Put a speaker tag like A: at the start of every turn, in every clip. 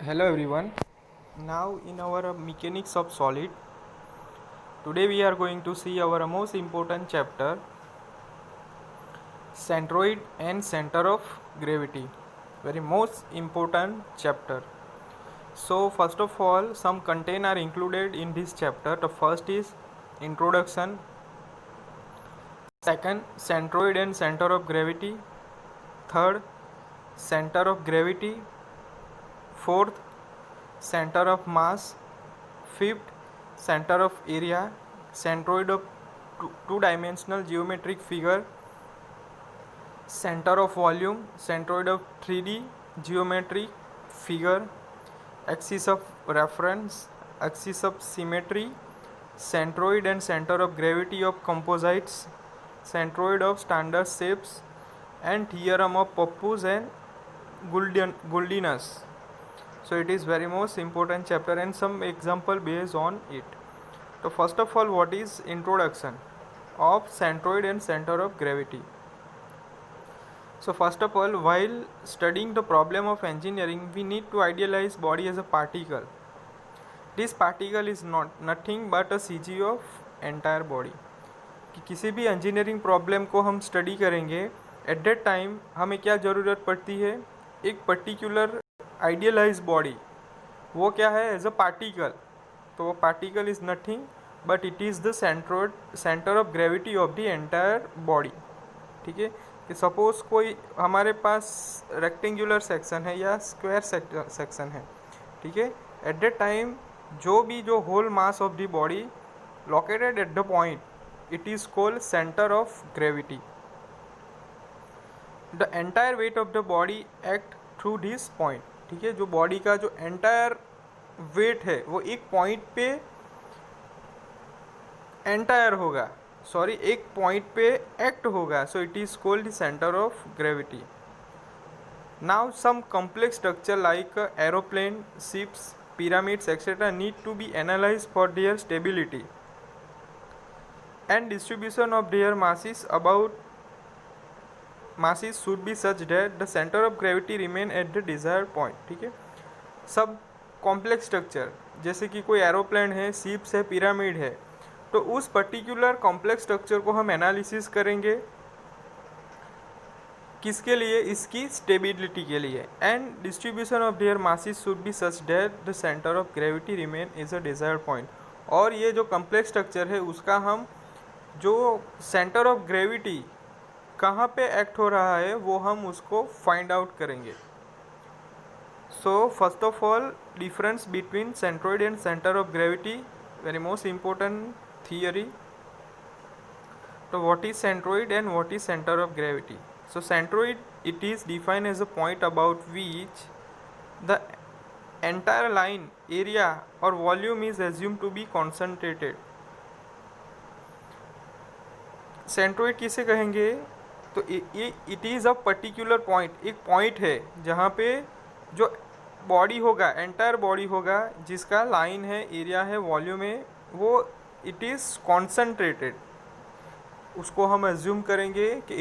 A: Hello everyone. Now in our mechanics of solid, today we are going to see our most important chapter, centroid and center of gravity. Very most important chapter. So first of all, some content are included in this chapter. The first is introduction, second centroid and center of gravity, third center of gravity, fourth center of mass, fifth center of area, centroid of two-dimensional geometric figure, center of volume, centroid of 3D geometric figure, axis of reference, axis of symmetry, centroid and center of gravity of composites, centroid of standard shapes, and theorem of Pappus and Guldinus. So it is very most important chapter and some example based on it. So first of all, what is introduction of centroid and center of gravity? So first of all, while studying the problem of engineering, we need to idealize body as a particle. This particle is not nothing but a CG of entire body. कि किसी भी engineering problem को हम study करेंगे, eight that time हमें क्या ज़रूरत पड़ती है, एक पर्टिकुलर आइडियलाइज बॉडी. वो क्या है, एज अ पार्टिकल. तो वो particle is nothing but it is the centre of gravity of the entire body. ठीक है, कि सपोज कोई हमारे पास रेक्टेंगुलर सेक्शन है या स्क्वायर सेक्शन है. ठीक है, एट दैट टाइम जो whole mass of the body located at the point, it is called center of gravity. The entire weight of the body act through this point. ठीक है, जो body का जो entire wait है वो एक point पे एंटायर होगा, सॉरी एक पॉइंट पे एक्ट होगा. So it is called centre of gravity. Now some complex structure like aeroplane, ships, pyramids etc. need to be analyzed for their stability and distribution of their masses should be such that the center of gravity remain at the desired point. ठीक है, सब complex structure जैसे कि कोई aeroplane है, ships है, pyramid है, तो उस पर्टिकुलर कॉम्प्लेक्स स्ट्रक्चर को हम एनालिसिस करेंगे किसके लिए, इसकी स्टेबिलिटी के लिए. And distribution of their masses should be such that the centre of gravity remain is a desired point. और ये जो कॉम्प्लेक्स स्ट्रक्चर है उसका हम जो सेंटर ऑफ ग्रेविटी कहाँ पे एक्ट हो रहा है वो हम उसको फाइंड आउट करेंगे. So first of all, difference between centroid and centre of gravity, very most important theory. तो what is centroid and what is centre of gravity? So centroid, it is defined as a point about which the entire line, area or volume is assumed to be concentrated. Centroid किसे कहेंगे? तो it is a particular point, एक point है जहाँ पे जो body होगा, entire body होगा, जिसका लाइन है, एरिया है, वॉल्यूम है, वो इट इज़ कॉन्सेंट्रेटेड. उसको हम एज्यूम करेंगे कि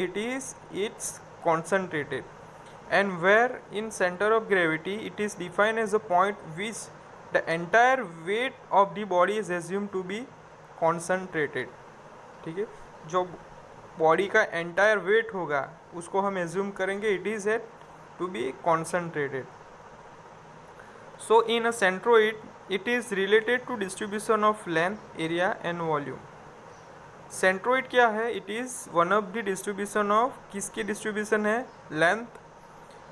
A: it's concentrated. And where in centre of gravity it is defined as a point which the entire weight of the body is assume to be concentrated. ठीक है, जो body का entire wait होगा उसको हम एज्यूम करेंगे it is at to be concentrated. So in a centroid it is related to distribution of length, area and volume. Centroid क्या है? It is one of the distribution of, किसकी distribution है? Length,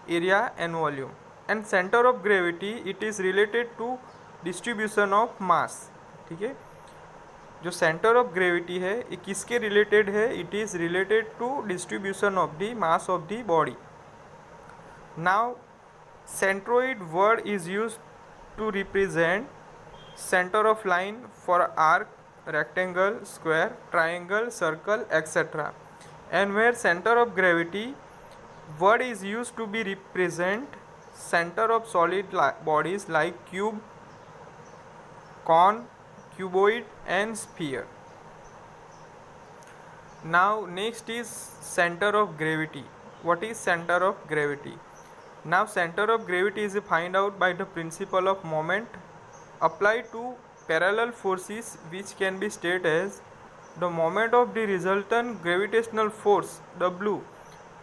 A: area and volume. And centre of gravity it is related to distribution of mass. ठीक है, जो centre of gravity है ये किसके रिलेटेड है? It is related to distribution of the mass of the body. Now centroid word is use to represent centre of line for arc, rectangle, square, triangle, circle, etc. And where center of gravity word is used to be represent center of solid bodies like cube, cone, cuboid and sphere. Now next is center of gravity. What is center of gravity? Now center of gravity is find out by the principle of moment applied to parallel forces, which can be stated as the moment of the resultant gravitational force W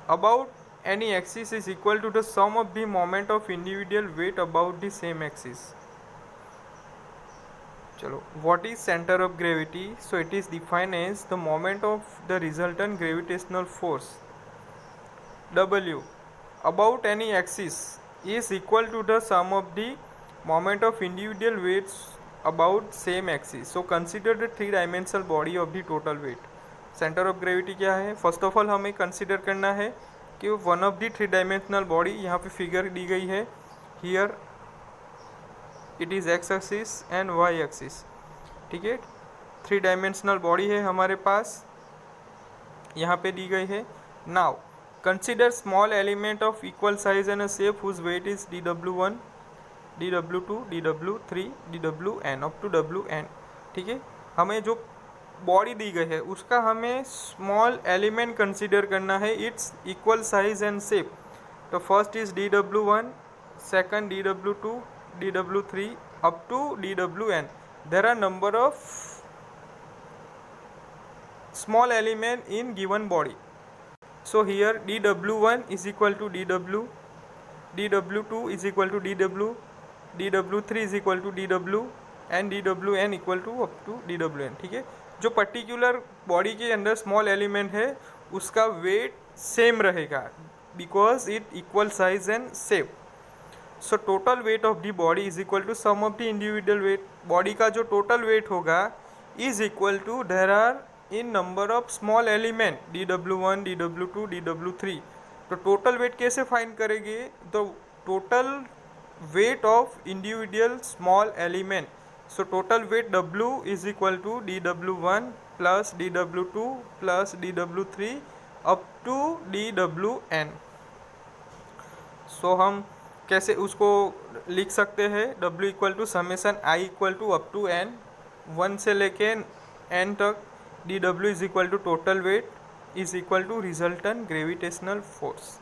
A: about any axis is equal to the sum of the moment of individual weight about the same axis. चलो, what is center of gravity? So it is defined as the moment of the resultant gravitational force W about any axis is equal to the sum of the moment of individual weights about same axis. So consider the three dimensional body of the total weight. Centre of gravity क्या है? First of all हमें consider करना है कि one of the three dimensional body, यहाँ पे figure दी गई है, here it is X axis and Y axis. ठीक है, थ्री डायमेंशनल बॉडी है हमारे पास, यहाँ पे दी गई है. Now consider small element of equal size and a shape whose weight is dw1, dw2, dw3, dwn up to wn. ठीक है, हमें जो बॉडी दी गई है उसका हमें स्मॉल एलिमेंट कंसिडर करना है, it's equal size and shape. तो first is dw1, second dw2, dw3 up to dwn. There are number of small element in given body. So here dw1 is equal to dw, dw2 is equal to dw, dw3 is equal to dw and dwn equal to up to dwn. ठीक है, जो particular body के अंदर small element है उसका weight same रहेगा because it equal size and shape. So total weight of the body is equal to sum of the individual weight. Body का जो टोटल वेट होगा is equal to there are in number of small element dw1, dw2, dw3. तो total wait कैसे find करेंगे? तो total weight of individual small element. So total weight W is equal to dw1 plus dw2 plus dw3 up to dwn. So हम कैसे उसको लिख सकते हैं? W equal to summation I equal to up to n, 1 से लेके n तक. dw is equal to total weight is equal to resultant gravitational force.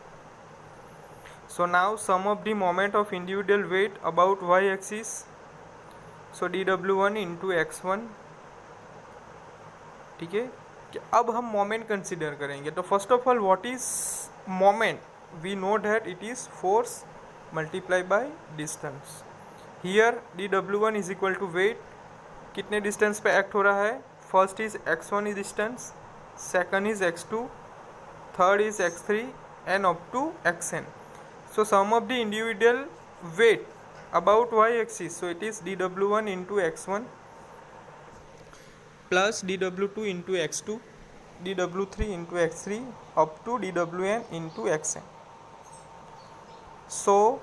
A: So now sum of the moment of individual weight about y axis. So dw1 into x1. ठीक है, कि अब हम moment consider करेंगे. तो first of all what is moment? We know that it is force multiply by distance. Here dw1 is equal to weight. कितने distance पे act हो रहा है? First is x1 is distance, second is x2, third is x3 and up to xn. So sum of the individual weight about y axis. So it is dw1 into x1 plus dw2 into x2, dw3 into x3 up to dwn into xn. So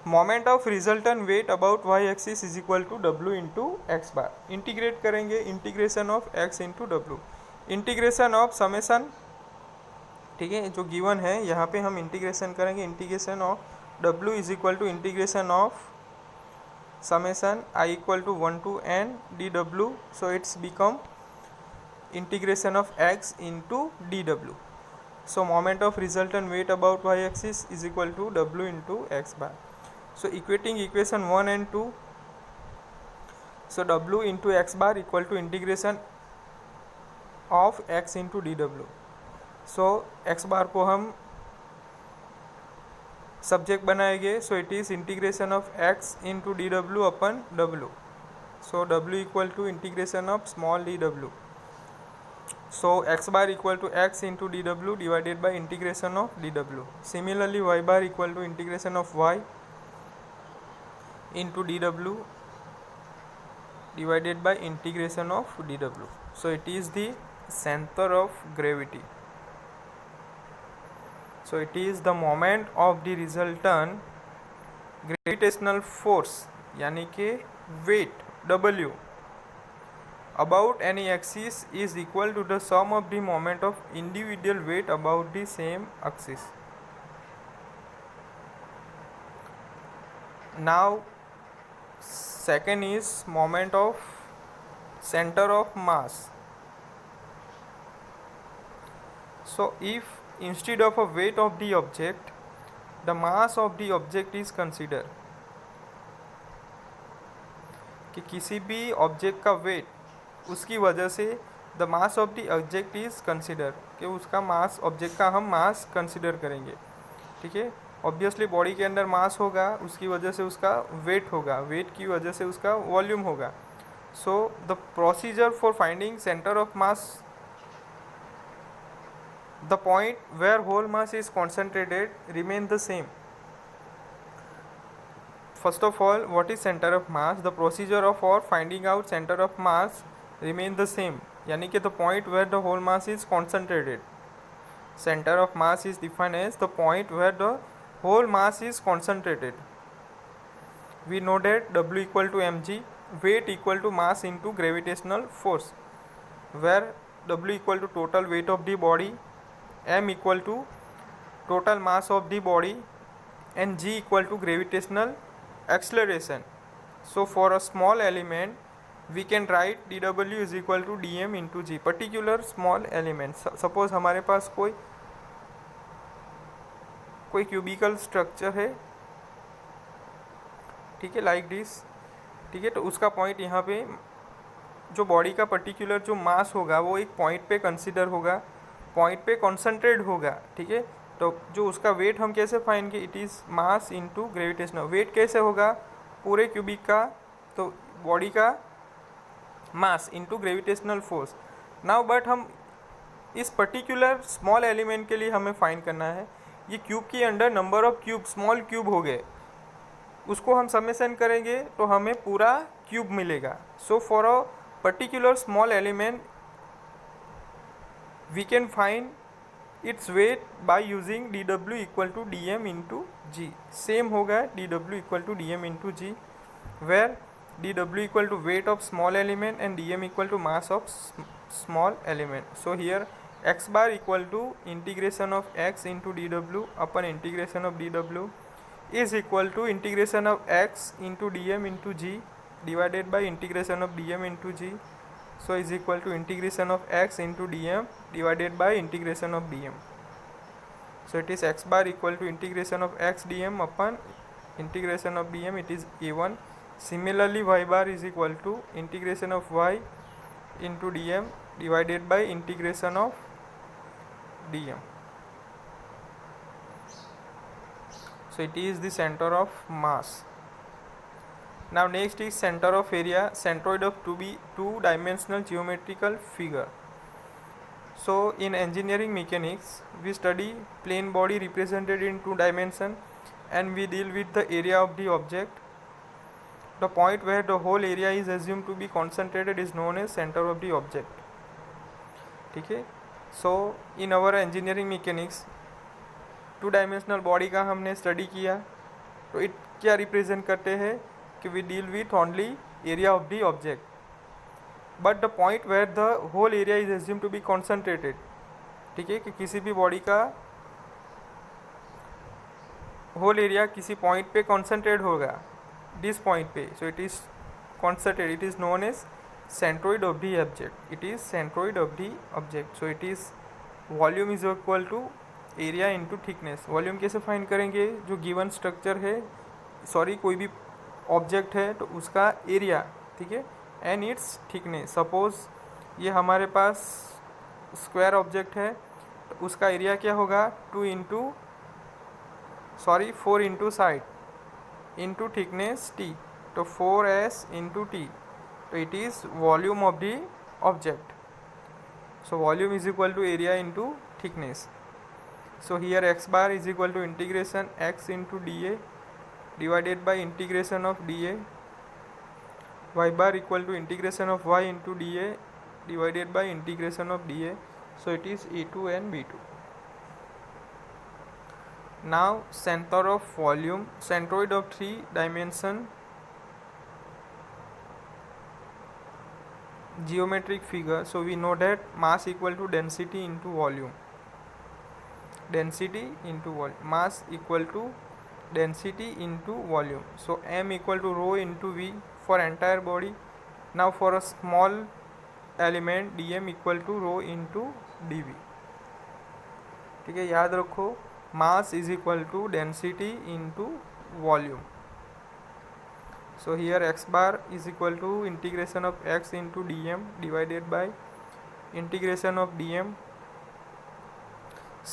A: moment of resultant weight about y axis is equal to w into X bar. Integrate करेंगे, integration of x into w, integration of summation. ठीक है, जो given है यहाँ पे हम integration करेंगे. Integration of w is equal to integration of summation I equal to 1 to n dw. So it's become integration of x into dw. So moment of resultant weight about y axis is equal to w into x bar. So equating equation 1 and 2. So w into x bar equal to integration of x into dw. So x bar को हम subject बनाएंगे. So it is integration of x into dw upon w. So w equal to integration of small dw. So x bar equal to x into dw divided by integration of dw. Similarly y bar equal to integration of y into dw divided by integration of dw. So it is the center of gravity. So it is the moment of the resultant gravitational force यानी कि weight W about any axis is equal to the sum of the moment of individual weight about the same axis. Now second is moment of center of mass. So if instead of a weight of the object, the mass of the object is considered. कि किसी भी object का wait उसकी वजह से the mass of the object is consider, कि उसका मास, object का हम मास कंसिडर करेंगे. ठीक है. ऑब्वियसली बॉडी के अंदर मास होगा, उसकी वजह से उसका वेट होगा, वेट की वजह से उसका वॉल्यूम होगा. So the procedure for finding centre of mass, the point where whole mass is concentrated remain the same. First of all, what is center of mass? The procedure of for finding out center of mass remain the same. यानी कि the point where the whole mass is concentrated. Center of mass is defined as the point where the whole mass is concentrated. We know that W equal to mg, weight equal to mass into gravitational force, where W equal to total weight of the body, m equal to total mass of the body, and g equal to gravitational acceleration. So for a small element we can write dw is equal to dm into g. Particular small element, suppose हमारे पास कोई cubicle structure है, ठीक है, like this. ठीक है. तो उसका point यहाँ पे, जो बॉडी का पर्टिकुलर जो मास होगा वो एक पॉइंट पे कंसिडर होगा, पॉइंट पे कॉन्सेंट्रेट होगा. ठीक है. तो जो उसका वेट हम कैसे find, it is mass into gravitational. Weight कैसे होगा पूरे क्यूबिक का, तो बॉडी का mass into gravitational force. Now but हम इस पर्टिकुलर स्मॉल एलिमेंट के लिए हमें फाइंड करना है, ये क्यूब के under number of cube, small cube हो गए, उसको हम समेशन करेंगे तो हमें पूरा क्यूब मिलेगा. So for a particular small element we can find its weight by using dw equal to dm into g. Same होगा dw equal to dm into g, where dw equal to weight of small element and dm equal to mass of small element. So here x bar equal to integration of x into dw upon integration of dw is equal to integration of x into dm into g divided by integration of dm into g. So is equal to integration of x into dm divided by integration of dm. So it is x bar equal to integration of x dm upon integration of dm, it is a1. Similarly y bar is equal to integration of y into dm divided by integration of dm. So it is the center of mass. Now next is center of area, centroid of two-dimensional geometrical figure. So in engineering mechanics we study plane body represented in 2 dimension, and we deal with the area of the object. The point where the whole area is assumed to be concentrated is known as center of the object. ठीक है. So in our engineering mechanics 2-dimensional body का हमने study किया, तो it क्या represent करते हैं कि we deal with only area of the object, but the point where the whole area is assumed to be concentrated. ठीक है. कि किसी भी बॉडी का होल एरिया किसी पॉइंट पे कॉन्सेंट्रेट होगा, दिस पॉइंट पे, so it is concentrate, it is known as centroid of the object. It is centroid of the object. So it is volume is equal to area into thickness. Volume कैसे find करेंगे, जो given structure है, sorry कोई भी object है तो उसका area, ठीक है, एंड इट्स थिकनेस. सपोज ये हमारे पास स्क्वायर ऑब्जेक्ट है, तो उसका एरिया क्या होगा, 4 into side into thickness t, तो 4s इंटू t, तो it is volume of the object. So volume is equal to area into thickness. So here x bar is equal to integration x into dA divided by integration of dA, y bar equal to integration of y into dA divided by integration of dA. So it is A2 and B2. Now center of volume, centroid of 3-dimension geometric figure. So we know that mass equal to density into volume, density into volume, mass equal to density into volume. So m equal to rho into v for entire body. Now for a small element dm equal to rho into dv. ठीक है, याद रखो mass is equal to density into volume. So here x bar is equal to integration of x into dm divided by integration of dm.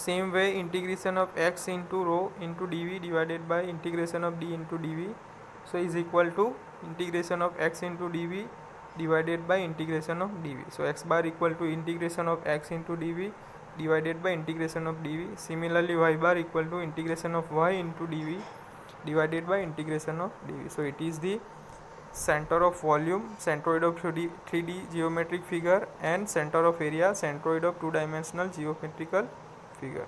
A: Same way integration of x into rho into dv divided by integration of d into dv. So is equal to integration of x into dv divided by integration of dv. So x bar equal to integration of x into dv divided by integration of dv. Similarly y bar equal to integration of y into dv divided by integration of dv. So it is the center of volume, centroid of 3D geometric figure, and center of area, centroid of 2-dimensional geometrical figure.